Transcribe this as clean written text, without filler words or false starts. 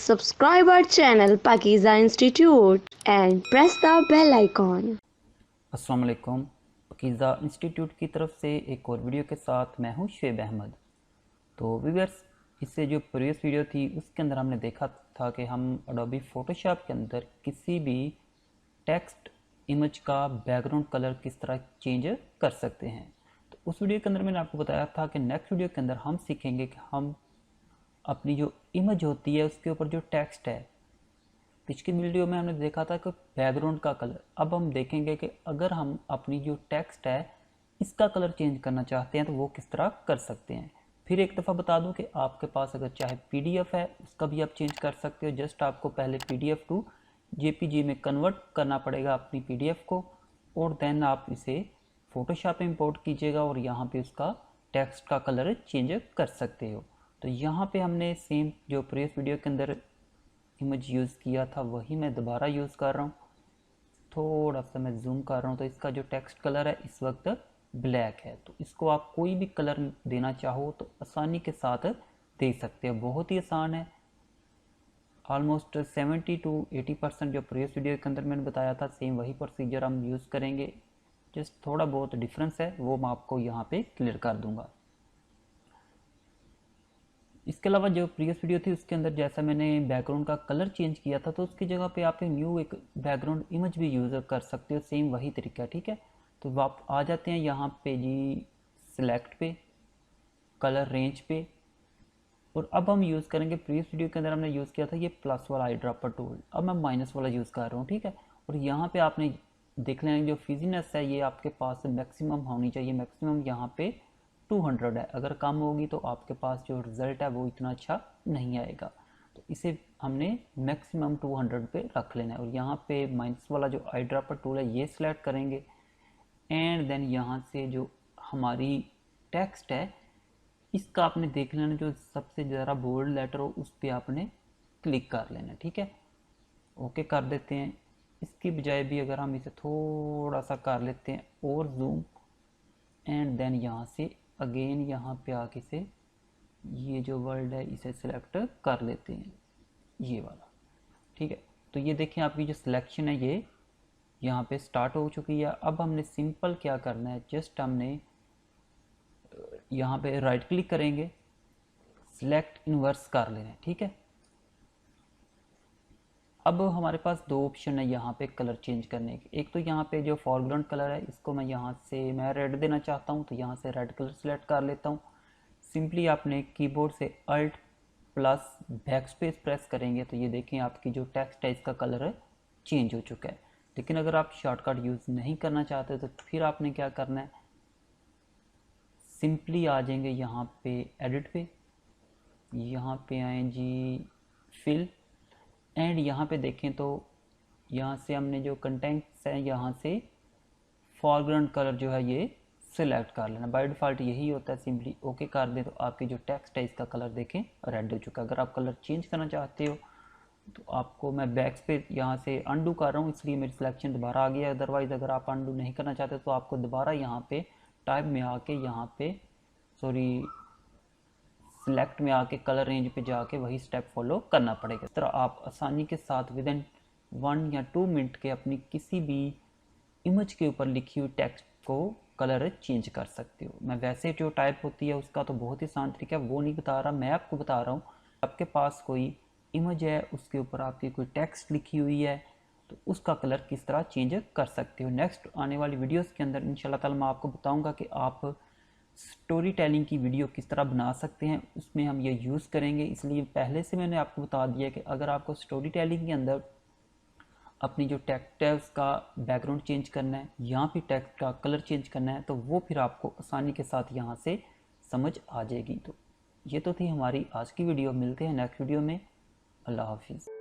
subscribe our channel Pakiza Institute and press the bell icon. अस्सलाम वालेकुम। Pakeezah institute की तरफ से एक और वीडियो के साथ मैं हूं शुएब अहमद। तो व्यूअर्स, इससे जो प्रीवियस वीडियो थी उसके अंदर हमने देखा था कि हम एडोबी फोटोशॉप के अंदर किसी भी टेक्स्ट इमेज का बैकग्राउंड कलर किस तरह चेंज कर सकते हैं। तो उस वीडियो के अंदर मैंने आपको बताया था कि नेक्स्ट वीडियो के अंदर हम सीखेंगे कि हम अपनी जो इमेज होती है उसके ऊपर जो टेक्स्ट है, पिछली वीडियो में हमने देखा था कि बैकग्राउंड का कलर, अब हम देखेंगे कि अगर हम अपनी जो टेक्स्ट है इसका कलर चेंज करना चाहते हैं तो वो किस तरह कर सकते हैं। फिर एक दफ़ा बता दूं कि आपके पास अगर चाहे पीडीएफ है उसका भी आप चेंज कर सकते हो। जस्ट आपको पहले पीडीएफ टू जेपीजी में कन्वर्ट करना पड़ेगा अपनी पीडीएफ को, और देन आप इसे फोटोशॉप में इंपोर्ट कीजिएगा और यहाँ पे उसका टेक्स्ट का कलर चेंज कर सकते हो। तो यहाँ पे हमने सेम जो प्रीवियस वीडियो के अंदर इमेज यूज़ किया था वही मैं दोबारा यूज़ कर रहा हूँ। थोड़ा सा मैं जूम कर रहा हूँ। तो इसका जो टेक्स्ट कलर है इस वक्त ब्लैक है, तो इसको आप कोई भी कलर देना चाहो तो आसानी के साथ दे सकते हो। बहुत ही आसान है। ऑलमोस्ट 70 to 80% जो प्रीवियस वीडियो के अंदर मैंने बताया था सेम वही प्रोसीजर हम यूज़ करेंगे। जस्ट थोड़ा बहुत डिफरेंस है वो मैं आपको यहाँ पे क्लियर कर दूँगा। इसके अलावा जो प्रीवियस वीडियो थी उसके अंदर जैसा मैंने बैकग्राउंड का कलर चेंज किया था तो उसकी जगह पे आप न्यू एक बैकग्राउंड इमेज भी यूज़ कर सकते हो। सेम वही तरीका है, ठीक है। तो आप आ जाते हैं यहाँ पे जी सिलेक्ट पे, कलर रेंज पे, और अब हम यूज़ करेंगे, प्रीवियस वीडियो के अंदर हमने यूज़ किया था ये प्लस वाला आई ड्रॉपर टूल, अब मैं माइनस वाला यूज़ कर रहा हूँ, ठीक है। और यहाँ पे आपने देख लेना जो फिजीनेस है ये आपके पास मैक्सिमम होनी चाहिए। मैक्सिमम यहाँ पे 200 है, अगर कम होगी तो आपके पास जो रिज़ल्ट है वो इतना अच्छा नहीं आएगा। तो इसे हमने मैक्सिमम 200 पे रख लेना है। और यहाँ पे माइनस वाला जो आई ड्रॉपर टूल है ये सिलेक्ट करेंगे, एंड देन यहाँ से जो हमारी टेक्स्ट है इसका आपने देख लेना जो सबसे ज़्यादा बोल्ड लेटर हो उस पर आपने क्लिक कर लेना, ठीक है। ओके कर देते हैं। इसकी बजाय भी अगर हम इसे थोड़ा सा कर लेते हैं और जूम, एंड देन यहाँ से अगेन यहाँ पे आके से ये जो वर्ड है इसे सिलेक्ट कर लेते हैं, ये वाला, ठीक है। तो ये देखें आपकी जो सिलेक्शन है ये यहाँ पे स्टार्ट हो चुकी है। अब हमने सिंपल क्या करना है, जस्ट हमने यहाँ पे राइट क्लिक करेंगे, सिलेक्ट इन्वर्स कर लेना है, ठीक है। अब हमारे पास दो ऑप्शन है यहाँ पे कलर चेंज करने के। एक तो यहाँ पे जो फॉरग्राउंड कलर है इसको मैं यहाँ से मैं रेड देना चाहता हूँ तो यहाँ से रेड कलर सेलेक्ट कर लेता हूँ। सिंपली आपने कीबोर्ड से alt plus backspace press करेंगे तो ये देखें आपकी जो टेक्स्ट है इसका कलर चेंज हो चुका है। लेकिन अगर आप शॉर्टकट यूज़ नहीं करना चाहते तो फिर आपने क्या करना है, सिंपली आ जाएंगे यहाँ पे एडिट पे, यहाँ पे आए जी फिल, एंड यहाँ पे देखें तो यहाँ से हमने जो कंटेंट्स हैं यहाँ से फॉरग्राउंड कलर जो है ये सिलेक्ट कर लेना। बाय डिफ़ॉल्ट यही होता है। सिंपली ओके कर दें तो आपकी जो टेक्स्ट है इसका कलर देखें रेड हो चुका है। अगर आप कलर चेंज करना चाहते हो तो आपको मैं बैक पे यहाँ से अंडू कर रहा हूँ इसलिए मेरी सिलेक्शन दोबारा आ गया। अदरवाइज़ अगर आप अंडू नहीं करना चाहते तो आपको दोबारा यहाँ पे टाइप में आके यहाँ पे सिलेक्ट में आके कलर रेंज पे जाके वही स्टेप फॉलो करना पड़ेगा। इस तरह आप आसानी के साथ विद इन 1 या 2 मिनट के अपनी किसी भी इमेज के ऊपर लिखी हुई टेक्स्ट को कलर चेंज कर सकते हो। मैं वैसे जो टाइप होती है उसका तो बहुत ही आसान तरीका है वो नहीं बता रहा, मैं आपको बता रहा हूँ। आपके पास कोई इमेज है उसके ऊपर आपकी कोई टेक्स्ट लिखी हुई है तो उसका कलर किस तरह चेंज कर सकते हो। नेक्स्ट आने वाली वीडियोस के अंदर इंशाल्लाह ताला मैं आपको बताऊंगा कि आप स्टोरी टेलिंग की वीडियो किस तरह बना सकते हैं, उसमें हम ये यूज़ करेंगे। इसलिए पहले से मैंने आपको बता दिया कि अगर आपको स्टोरी टेलिंग के अंदर अपनी जो टेक्स्ट है उसका बैकग्राउंड चेंज करना है या फिर टेक्स्ट का कलर चेंज करना है तो वो फिर आपको आसानी के साथ यहाँ से समझ आ जाएगी। तो ये तो थी हमारी आज की वीडियो। मिलते हैं नेक्स्ट वीडियो में। अल्लाह हाफिज़।